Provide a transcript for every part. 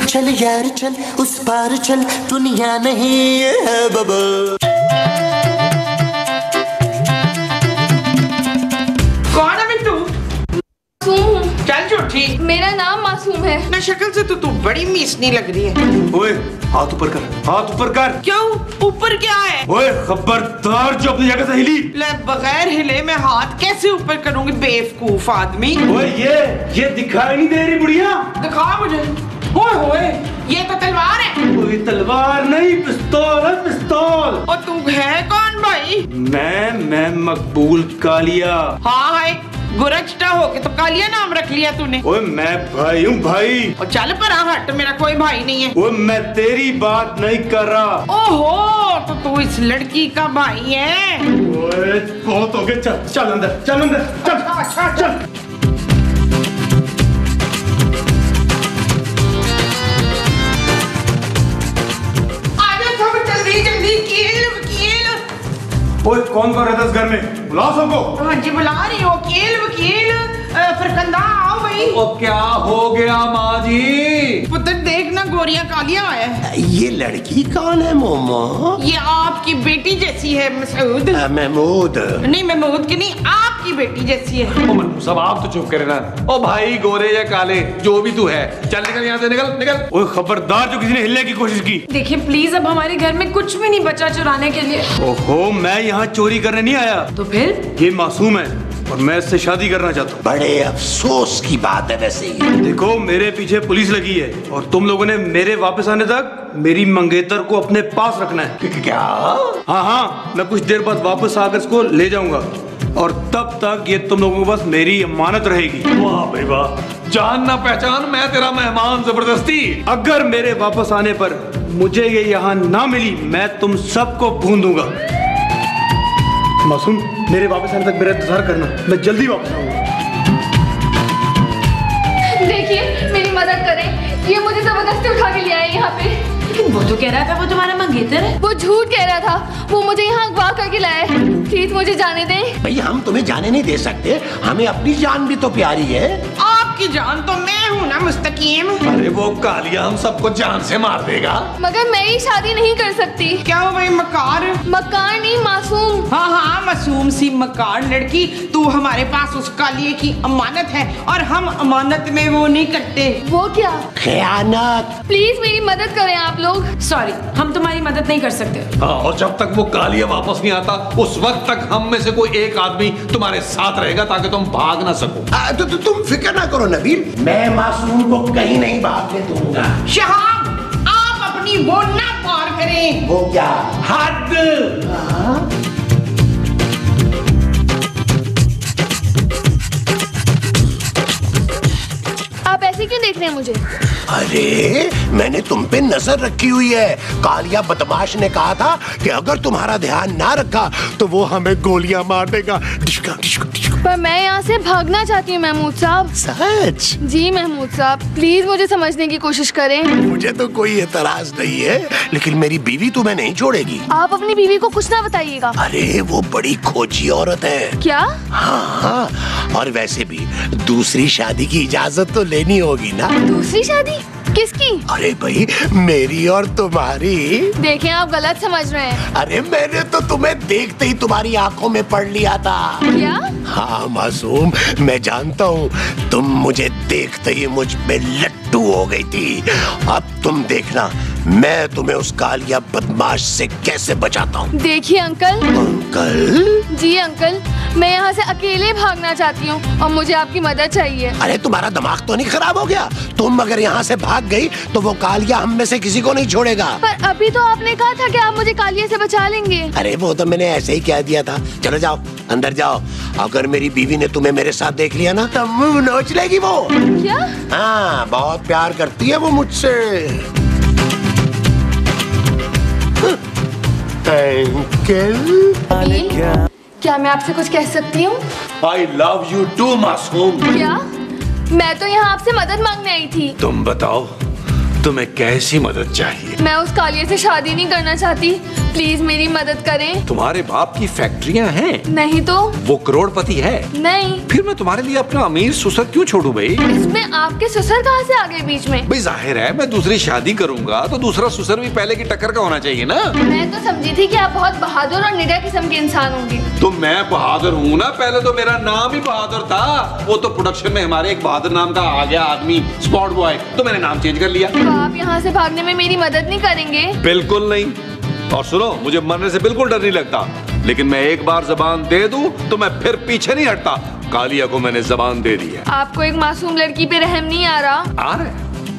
चल यार चल उस पार चल, दुनिया नहीं है बबल। कौन है बिट्टू? चल झूठी, मेरा नाम मासूम है। ना शक्ल से तो तू बड़ी मीसनी लग रही है। ओए हाथ ऊपर कर, हाथ ऊपर कर। क्यों? ऊपर क्या है? ओए खबरदार जो अपनी जगह से हिली। ले बगैर हिले मैं हाथ कैसे ऊपर करूंगी बेवकूफ आदमी। ओए ये दिखाई नहीं दे रही बुढ़िया। दिखा मुझे। ओए होए ये तो तलवार है। ओए तलवार नहीं पिस्तौल है, पिस्तौल। और तू है कौन भाई? मैं मकबूल कालिया। हाँ है गुरजटा होके तो कालिया नाम रख लिया तूने। ओए मैं भाई हूँ भाई। और चल पर हट, मेरा कोई भाई नहीं है। ओए मैं तेरी बात नहीं कर रहा। ओहो तो तू इस लड़की का भाई है। ओए बहुत हो गया, चल चल अंदर, चल अंदर, चल चल। ओए कौन रहता है इस घर में? बुलाओ सबको। हाँ जी बुला रही हो। वकील फरकंदा आओ भाई। ओ क्या हो गया माँ जी? पुत्र देखना गोरिया कालिया आया है। ये लड़की कौन है मोमो? ये आपकी बेटी जैसी है मसूद। महमूद। नहीं महमूद की नहीं, आपकी बेटी जैसी है। ओ मन्नू साहब आप तो चुप करे ना। ओ भाई गोरे या काले जो भी तू है, चल निकल यहाँ से, निकल निकल। ओए खबरदार जो किसी ने हिलने की कोशिश की। देखिए प्लीज, अब हमारे घर में कुछ भी नहीं बचा चुराने के लिए। ओहो मैं यहाँ चोरी करने नहीं आया। तो फिर? ये मासूम है और मैं इससे शादी करना चाहता हूँ। बड़े अफसोस की बात है वैसे ही। देखो मेरे पीछे पुलिस लगी है और तुम लोगों ने मेरे वापस आने तक मेरी मंगेतर को अपने पास रखना है। क्या? हाँ मैं कुछ देर बाद वापस आकर इसको ले जाऊंगा और तब तक ये तुम लोगों के पास मेरी अमानत रहेगी। वाह भाई वाह, जान ना पहचान, मैं तेरा मेहमान जबरदस्ती। अगर मेरे वापस आने पर मुझे ये यहाँ ना मिली, मैं तुम सबको भून दूंगा। मासूम मेरे वापस आने तक मेरा इंतजार करना, मैं जल्दी वापस आऊंगा। देखिए मेरी मदद करें, ये मुझे जबरदस्ती उठा के ले आए यहाँ पे। लेकिन वो तो कह रहा था वो तुम्हारा मंगेतर है। वो झूठ कह रहा था, वो मुझे यहाँ अगवा करके लाया है। प्लीज मुझे जाने दें। भाई हम तुम्हें जाने नहीं दे सकते, हमें अपनी जान भी तो प्यारी है। आपकी जान तो मैं हूँ ना मुस्तकीम। अरे वो कालिया हम सबको जान से मार देगा। मगर मैं ही शादी नहीं कर सकती। क्या हो भाई मकार? मकार नहीं मासूम। हाँ मासूम सी मकार लड़की, तू हमारे पास उस कालिए की अमानत है और हम अमानत में वो नहीं करते। वो क्या? खयानत। प्लीज मेरी मदद करें आप लोग। सॉरी, हम तुम्हारी मदद नहीं कर सकते। हाँ और जब तक वो कालिया वापस नहीं आता उस वक्त तक हम में से कोई एक आदमी तुम्हारे साथ रहेगा ताकि तुम भाग ना सको। तो तुम फिक्र ना करो नबील, मैं मासूम को कहीं नहीं भागने दूंगा। शहाब आप अपनी वो ना पार करें। वो क्या? हद। आप ऐसे क्यों देख रहे हैं मुझे? अरे मैंने तुम पे नजर रखी हुई है। कालिया बदमाश ने कहा था कि अगर तुम्हारा ध्यान ना रखा तो वो हमें गोलियां मार देगा। डिशका, डिशका, डिशका। पर मैं यहाँ से भागना चाहती हूँ महमूद साहब। सच? जी महमूद साहब, प्लीज मुझे समझने की कोशिश करें। मुझे तो कोई एतराज नहीं है, लेकिन मेरी बीवी तुम्हें नहीं छोड़ेगी। आप अपनी बीवी को कुछ ना बताइएगा। अरे वो बड़ी खोजी औरत है। क्या? हाँ, और वैसे भी दूसरी शादी की इजाजत तो लेनी होगी ना। दूसरी शादी? किसकी? अरे भाई मेरी और तुम्हारी। देखें आप गलत समझ रहे हैं। अरे मैंने तो तुम्हें देखते ही तुम्हारी आंखों में पढ़ लिया था। क्या? हाँ मासूम, मैं जानता हूँ तुम मुझे देखते ही मुझ पे लट्टू हो गई थी। अब तुम देखना मैं तुम्हें उस कालिया बदमाश से कैसे बचाता हूँ। देखिए अंकल। अंकल? जी अंकल, मैं यहाँ से अकेले भागना चाहती हूँ और मुझे आपकी मदद चाहिए। अरे तुम्हारा दिमाग तो नहीं खराब हो गया? तुम अगर यहाँ से भाग गई तो वो कालिया हम में से किसी को नहीं छोड़ेगा। पर अभी तो आपने कहा था कि आप मुझे कालिया से बचा लेंगे। अरे वो तो मैंने ऐसे ही कह दिया था। चलो जाओ अंदर जाओ। अगर मेरी बीवी ने तुम्हें मेरे साथ देख लिया ना तो मुंह नोच लेगी वो। क्या? हाँ बहुत प्यार करती है वो मुझसे। अंकल? क्या मैं आपसे कुछ कह सकती हूँ? I love you too मासूम। क्या? मैं तो यहाँ आपसे मदद मांगने आई थी। तुम बताओ तुम्हें कैसी मदद चाहिए? मैं उस कालिया से शादी नहीं करना चाहती। प्लीज मेरी मदद करें। तुम्हारे बाप की फैक्ट्रियां हैं? नहीं तो? वो करोड़पति है? नहीं। फिर मैं तुम्हारे लिए अपना अमीर ससुर क्यों छोड़ू भाई? इसमें आपके ससुर कहाँ से आ गए बीच में? भाई जाहिर है मैं दूसरी शादी करूंगा तो दूसरा ससुर भी पहले की टक्कर का होना चाहिए ना। मैं तो समझी थी कि आप बहुत बहादुर और निडर किस्म के इंसान होंगे। तो मैं बहादुर हूँ ना, पहले तो मेरा नाम ही बहादुर था। वो तो प्रोडक्शन में हमारे एक बहादुर नाम का आ गया आदमी, स्पॉट बॉय, तो मैंने नाम चेंज कर लिया। तो आप यहाँ से भागने में मेरी मदद नहीं करेंगे? बिल्कुल नहीं। और सुनो, मुझे मरने से बिल्कुल डर नहीं लगता, लेकिन मैं एक बार जबान दे दूं तो मैं फिर पीछे नहीं हटता। कालिया को मैंने जबान दे दी है। आपको एक मासूम लड़की पे रहम नहीं आ रहा? आ रहा है,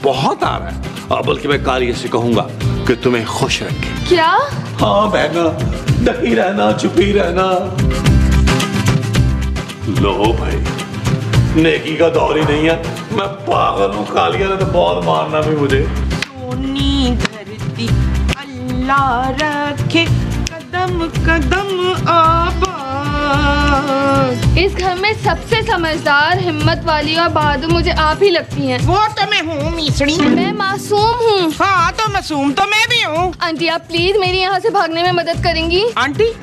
बहुत आ रहा है। बल्कि मैं कालिया से कहूंगा कि तुम्हें खुश रखे। क्या? हाँ बहना, डटी रहना, चुपी रहना। लो भाई, नेकी का दौर ही नहीं है। मैं पागल हूँ, कालिया ने तो बहुत मारना भी मुझे। सोनी धरती अल्लाह रखे कदम कदम आबाद। इस घर में सबसे समझदार, हिम्मत वाली और बहादुर मुझे आप ही लगती हैं। वो तो मैं हूँ मिसड़ी। मैं मासूम हूँ। हाँ तो मासूम तो मैं भी हूँ। आंटी आप प्लीज मेरी यहाँ से भागने में मदद करेंगी? आंटी?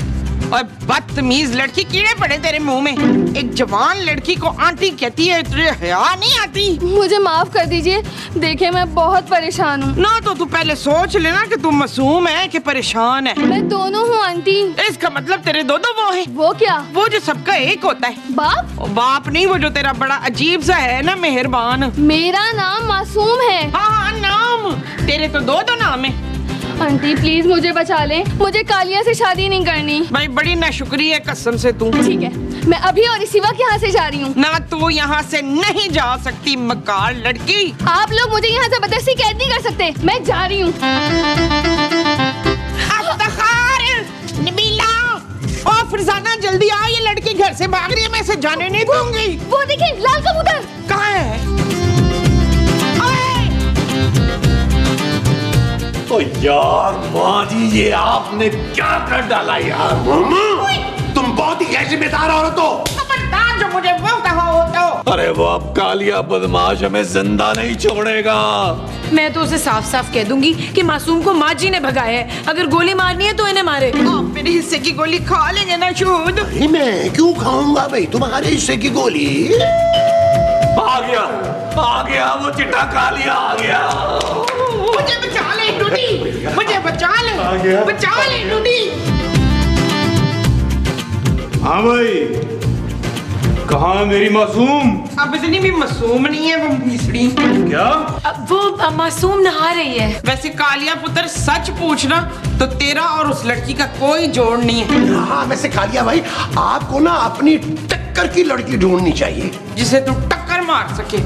और बदतमीज लड़की, कीड़े पड़े तेरे मुंह में। एक जवान लड़की को आंटी कहती है, तुझे हया नहीं आती? मुझे माफ कर दीजिए। देखिए मैं बहुत परेशान हूँ। ना तो तू पहले सोच लेना कि तू मासूम है कि परेशान है। मैं दोनों हूँ आंटी। इसका मतलब तेरे दो वो है। वो क्या? वो जो सबका एक होता है। बाप? बाप नहीं, वो जो तेरा बड़ा अजीब सा है ना, मेहरबान। मेरा नाम मासूम है। हाँ नाम तेरे तो दो नाम है। आंटी प्लीज मुझे बचा लें। मुझे कालिया से शादी नहीं करनी। भाई बड़ी नाशुक्री है कसम से तू। ठीक है, मैं अभी और इसी वक्त यहाँ से जा रही हूँ। ना तू यहाँ से नहीं जा सकती मकार लड़की। आप लोग मुझे यहाँ जबरदस्ती कैद नहीं कर सकते। मैं जा रही हूँ। नबीला और फरजाना जल्दी आओ, ये लड़की घर से भाग रही है, मैं इसे जाने नहीं दूंगी। वो देखिए लाल कबूतर। कहाँ है? तो यार माँ जी, ये आपने क्या कर डाला यार? तुम बहुत ही गैर-जिम्मेदार औरत हो। खबरदार जो मुझे बोलता हो तो। अरे वो अब कालिया बदमाश हमें जिंदा नहीं छोड़ेगा। मैं तो उसे साफ साफ कह दूंगी कि मासूम को माँ जी ने भगाया है। अगर गोली मारनी है तो इन्हें मारे। आप मेरे हिस्से की गोली खा लेंगे ना शूद? मैं क्यों खाऊंगा भाई तुम्हारे हिस्से की गोली? आ गया वो चिट्टा कालिया आ गया। मुझे बचा ले टूटी, मुझे बचा ले टूटी। हाँ भाई, कहाँ है मेरी मासूम? अब इतनी भी मासूम नहीं है वो मिसड़ी। क्या? वो मासूम नहा रही है। वैसे कालिया पुत्र सच पूछना तो तेरा और उस लड़की का कोई जोड़ नहीं है। हाँ वैसे कालिया भाई, आपको ना अपनी टक्कर की लड़की ढूंढनी चाहिए जिसे तू टक्कर मार सके।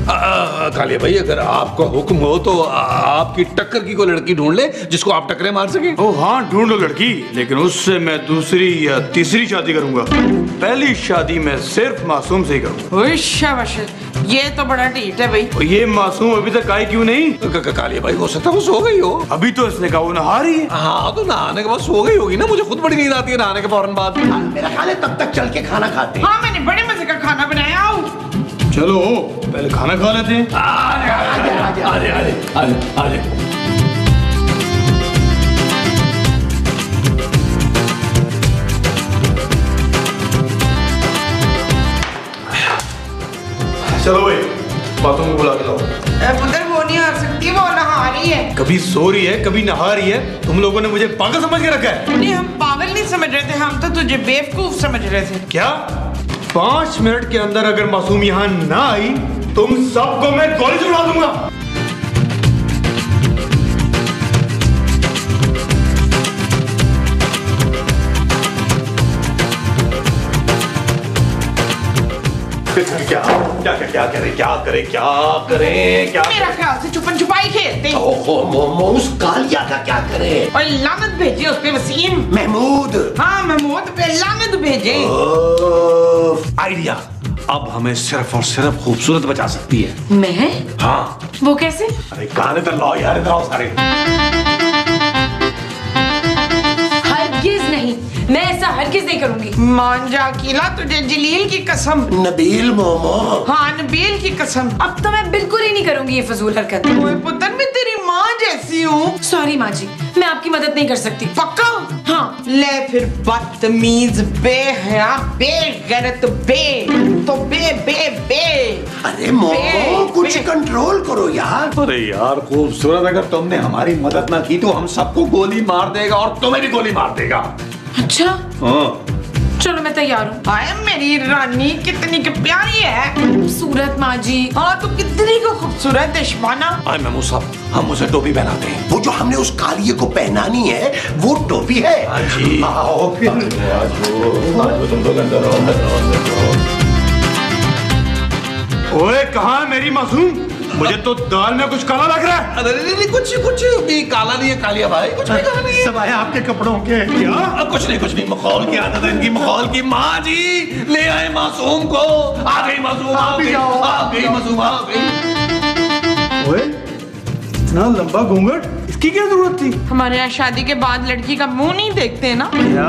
कालिया भाई, अगर आपका हुक्म हो तो आपकी टक्कर की कोई लड़की ढूंढ ले जिसको आप टक्करे मार सके। ओ हाँ, ढूंढ लो लड़की, लेकिन उससे मैं दूसरी या तीसरी शादी करूंगा। पहली शादी मैं सिर्फ मासूम से ही करूंगा। शाबाश, ये तो बड़ा ढीठ है भाई। और ये मासूम अभी तक आई क्यों नहीं? कालिया भाई, हो सकता है वो सो गई हो। अभी तो इसने कहा वो नहा रही है। हाँ तो नहाने के बाद सो गई होगी ना। मुझे खुद बड़ी नींद आती है नहाने के फौरन बाद। मेरा ख्याल है तब तक चल के खाना खाते हैं। हाँ मैंने बड़े मजे का खाना बनाया। आओ चलो पहले खाना खा लेते हैं। आजे। चलो भाई, बातों को बुला के लाओ। पुत्र वो नहीं आ सकती, वो नहा रही है। कभी सो रही है, कभी नहा रही है। तुम लोगों ने मुझे पागल समझ के रखा है। नहीं, हम पागल नहीं समझ रहे थे, हम तो तुझे बेवकूफ समझ रहे थे। क्या? 5 मिनट के अंदर अगर मासूम यहाँ ना आई, तुम सबको मैं गोली से उड़ा दूंगा। क्या करे? मेरा ख्याल से छुपन छुपाई खेलते। ओहो मोमो, उस कालिया का क्या करे? और लानत भेजे उस पे वसीम। महमूद। हाँ महमूद पे लानत भेजे। आइडिया, अब हमें सिर्फ और सिर्फ खूबसूरत बचा सकती है। मैं? हाँ। वो कैसे? अरे गाने तो लाओ यार, इधर आओ सारे। हरगिज नहीं, मैं ऐसा हरगिज नहीं करूंगी। मान जा अकीला, तुझे जलील की कसम। नबील मोमो। हाँ नबील की कसम। अब तो मैं बिल्कुल ही नहीं करूंगी ये फजूल हरकत। ओए पुत्र, मैं तेरी माँ जैसी हूँ। सॉरी माँ जी, मैं आपकी मदद नहीं कर सकती। पक्का? हाँ। ले फिर बदतमीज, बेहया, बेगैरत, तो बे। अरे मोमो, कुछ कंट्रोल करो यार। अरे यार खूबसूरत, अगर तुमने हमारी मदद ना की तो हम सबको गोली मार देगा और तुम्हें भी गोली मार देगा। अच्छा हाँ। चलो मैं तैयार हूँ। हाय मेरी रानी, कितनी की प्यारी है। खूबसूरत माँ जी। हाँ तो कितनी को खूबसूरत है शबाना। आए मेमू साहब, हम उसे टोपी पहनाते हैं। वो जो हमने उस कालिए को पहनानी है वो टोपी है। हाँ जी। आओ फिर। तुम लोग अंदर आओ। ओए कहाँ है मेरी मासूम? मुझे तो दाल में कुछ काला लग रहा है। अरे नहीं, कुछ भी काला नहीं है कालिया भाई, कुछ भी काला नहीं है। सब आया आपके कपड़ों के क्या? कुछ नहीं, मखौल की आदत है इनकी, मखौल की। माँ जी ले आए मासूम को। आ गई मासूम, आ गई मासूम, आ गई। ओए इतना लंबा घूंघट, इसकी क्या जरूरत थी? हमारे यहाँ शादी के बाद लड़की का मुंह नहीं देखते ना। क्या?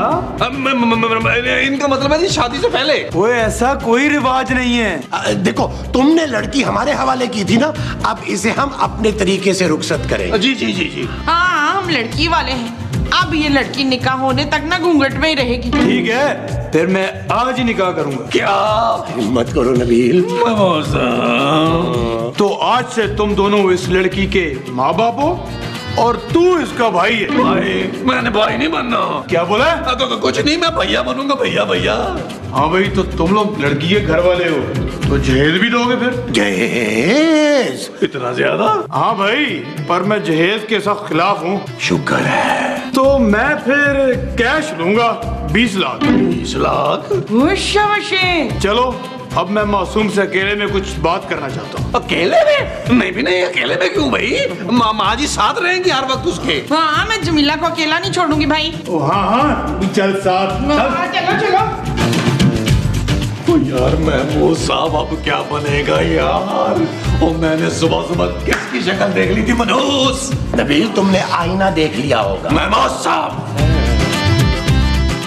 इनका मतलब है जी शादी से पहले। ओए ऐसा कोई रिवाज नहीं है। देखो, तुमने लड़की हमारे हवाले की थी ना, अब इसे हम अपने तरीके से रुखसत करें। जी। हाँ हम लड़की वाले हैं। अब ये लड़की निकाह होने तक ना घूंघट में ही रहेगी। ठीक है, फिर मैं आज ही निकाह करूंगा। क्या? हिम्मत करो नबील। तो आज से तुम दोनों इस लड़की के माँ बाप हो और तू इसका भाई है। भाई? मैंने भाई नहीं बनना। क्या बोला? कुछ नहीं, मैं भैया बनूंगा, भैया। हाँ भाई, तो तुम लोग लड़की के घर वाले हो तो जहेज भी दोगे फिर? जहेज? इतना ज्यादा? हाँ भाई, पर मैं जहेज के सख्त खिलाफ हूँ। शुक्र है। तो मैं फिर कैश लूंगा 20 लाख। 20 लाख? शाबाशी। चलो अब मैं मासूम से अकेले में कुछ बात करना चाहता हूँ। अकेले में? नहीं, अकेले में क्यों भाई? माँ जी साथ रहेंगी हर वक्त उसके। हाँ मैं जमीला को अकेला नहीं छोड़ूंगी भाई। ओ हाँ, चल साथ चल। चलो। यार महमूद साहब अब क्या बनेगा यार? और मैंने सुबह किसकी शक्ल देख ली थी? मनोज। नबील, तुमने आईना देख लिया होगा। महमूद साहब,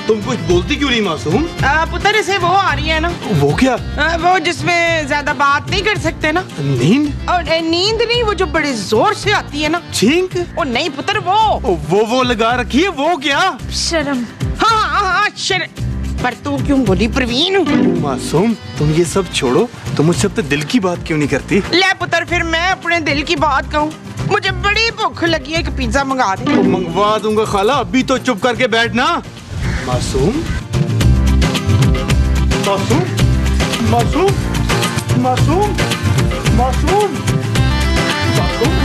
तुम कुछ बोलती क्यों नहीं मासूम? पुत्र से वो आ रही है ना। वो क्या? वो जिसमें ज्यादा बात नहीं कर सकते ना। नींद? और नींद नहीं, वो जो बड़े जोर से आती है ना। छींक? ओ नहीं पुत्र, वो लगा रखी है। वो क्या? शर्म। हाँ शर्म। पर तू क्यों बोली प्रवीण? मासूम, तुम ये सब छोड़ो, तुम मुझसे अपने दिल की बात क्यों नहीं करती? ले पुत्र, फिर मैं अपने दिल की बात कहूँ। मुझे बड़ी भूख लगी है, एक पिज्जा मंगा दे। तो मंगवा दूंगा खाला, अभी तो चुप करके बैठना। मासूम, मासूम, मासूम, मासूम, मासूम, मासूम।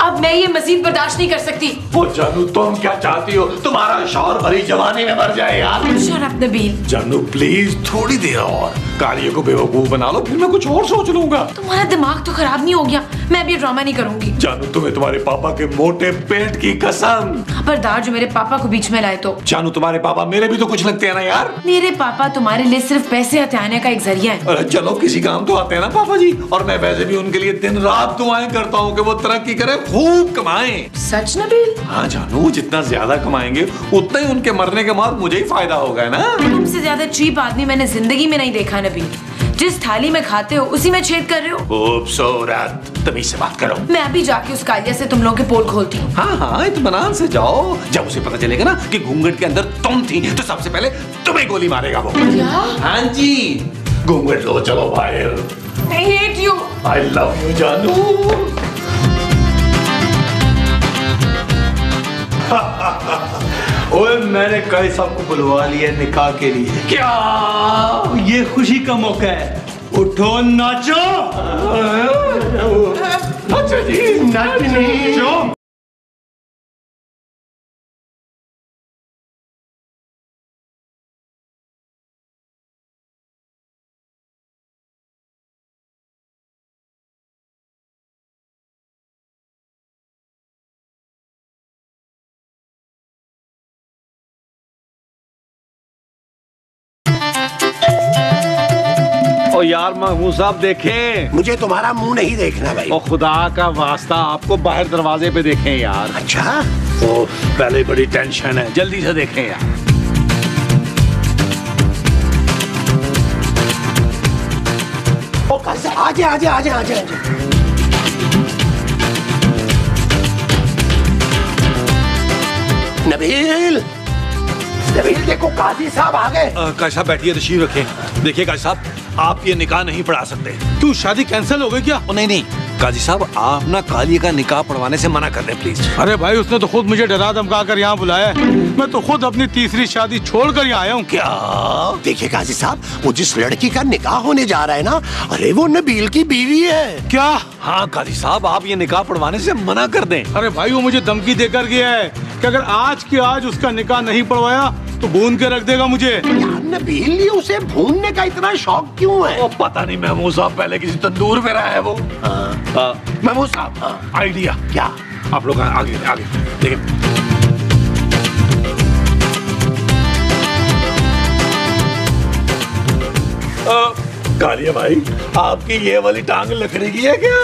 अब मैं ये मजीद बर्दाश्त नहीं कर सकती। वो जानू तुम क्या चाहती हो? तुम्हारा शौहर भरी जवानी में मर जाए यार। Shut up Nabeel. जानू प्लीज थोड़ी देर और कालिए को बेवकूफ बना लो, फिर मैं कुछ और सोच लूंगा। तुम्हारा दिमाग तो खराब नहीं हो गया? मैं अभी ड्रामा नहीं करूंगी। जानू तुम्हें तुम्हारे पापा के मोटे पेट की कसम। खबरदार जो मेरे पापा को बीच में लाए तो। जानू तुम्हारे पापा मेरे भी तो कुछ लगते हैं ना यार। मेरे पापा तुम्हारे लिए सिर्फ पैसे हथियाने का एक जरिया है। अरे चलो किसी काम तो आते हैं ना पापा जी, और मैं वैसे भी उनके लिए दिन रात दुआएं करता हूँ कि वो तरक्की करे, खूब कमाएं। सच नबील? हाँ जानू, जितना ज्यादा कमाएंगे उतना ही उनके मरने के बाद मुझे ही फायदा होगा ना। तुमसे ज्यादा चीप आदमी मैंने जिंदगी में नहीं देखा नबील। जिस थाली में खाते हो उसी में छेद कर रहे हो। खूबसूरत, तमीज से बात करो। मैं अभी जाके उस कालिया से तुम लोगों के पोल खोलती हूँ। हाँ इत्मीनान से जाओ। जब उसे पता चलेगा ना कि घूंघट के अंदर तुम थी तो सबसे पहले तुम्हें गोली मारेगा वो। क्या? हाँ जी, घूंघट लो, चलो बाहर। I hate you। I love you जानू। ओए मैंने कई सबको बुलवा लिया निकाह के लिए। क्या? ये खुशी का मौका है, उठो नाचो। अच्छा जी, नाचो। ओ यार महमूद साहब देखें। मुझे तुम्हारा मुंह नहीं देखना भाई। ओ खुदा का वास्ता, आपको बाहर दरवाजे पे देखें यार। अच्छा, ओ पहले बड़ी टेंशन है, जल्दी से देखें यार। आजा आजा आजा आजा आजा। नबील, नबील देखो काजी साहब आ गए। काजी साहब बैठिए, तशरीफ रखें। देखिए काजी साहब, आप ये निकाह नहीं पढ़ा सकते। क्यों, शादी कैंसिल हो गई क्या? नहीं नहीं काजी साहब, आप ना कालिया का निकाह पढ़वाने से मना कर दें प्लीज। अरे भाई, उसने तो खुद मुझे डरा धमका कर यहाँ बुलाया है। मैं तो खुद अपनी तीसरी शादी छोड़कर यहाँ आया हूँ। क्या? देखिए काजी साहब, वो जिस लड़की का निकाह होने जा रहा है ना, अरे वो नबील की बीवी है। क्या? हाँ काजी साहब, आप ये निकाह पढ़वाने से मना कर दें। अरे भाई, वो मुझे धमकी देकर गया है कि अगर आज के आज उसका निकाह नहीं पढ़वाया तो भून के रख देगा मुझे। यार नबील, उसे भूनने का इतना शौक क्यों है? वो पता नहीं महमूद साहब, पहले किसी तंदूर में रहा है वो। महमूद साहब, आइडिया क्या? आप लोग आगे आगे देखिए। कालिया भाई, आपकी ये वाली टांग लकड़ी की है क्या?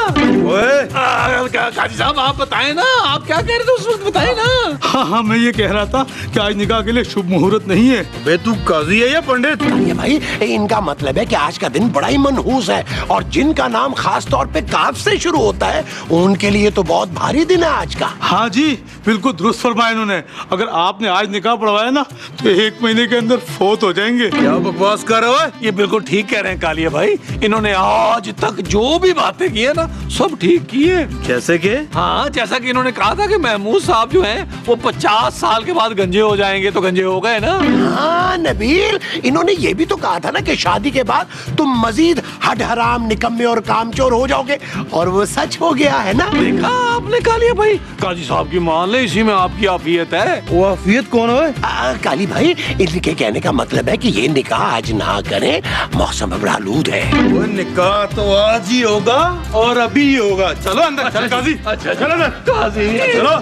काजी साहब आप बताएं ना, आप क्या कह रहे थे उस वक्त, बताएं ना। हाँ, मैं ये कह रहा था कि आज निकाह के लिए शुभ मुहूर्त नहीं है। बे तू काजी है या पंडित? ये भाई, इनका मतलब है कि आज का दिन बड़ा ही मनहूस है, और जिनका नाम खास तौर पे काफ से शुरू होता है उनके लिए तो बहुत भारी दिन है आज का। हाँ जी, बिल्कुल दुरुस्त फरमाया इन्होंने। अगर आपने आज निकाह पढ़वाया ना तो 1 महीने के अंदर फौत हो जाएंगे। क्या बकवास कर रहे हो? ये बिल्कुल ठीक कह रहे हैं कालिया भाई। इन्होंने आज तक जो भी बातें की है ना, सब ठीक की है। जैसे कि? हाँ, जैसा कि इन्होंने कहा था कि महमूद साहब जो हैं वो 50 साल के बाद गंजे हो जाएंगे, तो गंजे हो गए ना। हाँ नबील, इन्होंने ये भी तो कहा था ना कि शादी के बाद तुम मजीद हड हराम, निकम्मे और कामचोर हो जाओगे, और वो सच हो गया है ना। देखा आपने कालिया भाई, काजी साहब की मान ले, इसी में आपकी आफियत है। वो आफियत कौन है? काली भाई, इनके कहने का मतलब है कि ये निकाह आज ना करें, मौसम अब आलूद है। वो निकाह तो आज ही होगा और अभी ही होगा। चलो अंदर। चल काजी। अच्छा चलो अंदर। काजी, चलो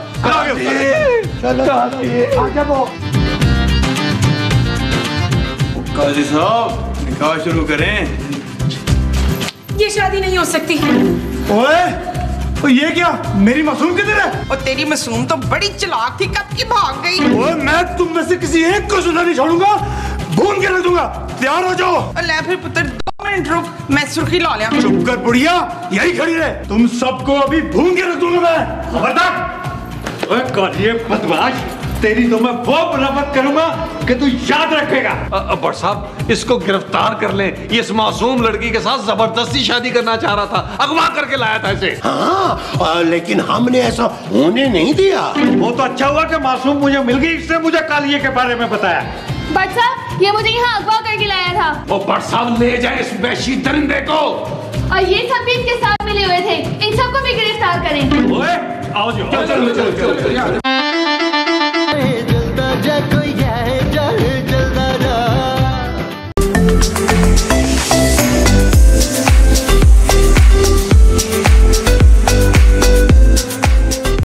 काजी साहब, निकाह शुरू करें। ये शादी नहीं हो सकती। ओए, तो ये क्या? मेरी मासूम किधर है? और तेरी मासूम तो बड़ी चालाक थी, कब की भाग गई। ओए, मैं तुम में से किसी एक को सुना नहीं छोड़ूंगा, भून के रख दूंगा। तैयार हो जाओ। और ले फिर पुत्र, 2 मिनट रुक, मैं सुर्खी ला लिया। चुप कर बुढ़िया, यही खड़ी रहे। तुम सबको अभी भून के रख दूंगा मैं। खबरदार। ओए कालिए बदमाश, तेरी तो मैं वो बरामद करूंगा कि तू याद रखेगा। बट साहब, इसको गिरफ्तार कर लें। ये इस मासूम लड़की के साथ जबरदस्ती शादी करना चाह रहा था, अगवा करके लाया था इसे। हाँ, लेकिन हमने ऐसा होने नहीं दिया। वो तो अच्छा हुआ कि मासूम मुझे मिल गई, इसने मुझे कालिए के बारे में बताया। बट साहब, ये मुझे यहाँ अगवा करके लाया था। वो बट साहब, ले जाए इस वहशी दरिंदे को। और ये सब भी इनके साथ मिले हुए थे, इन सबको भी गिरफ्तार करें। ओए, आओ जी। चलो चलो चलो चलो।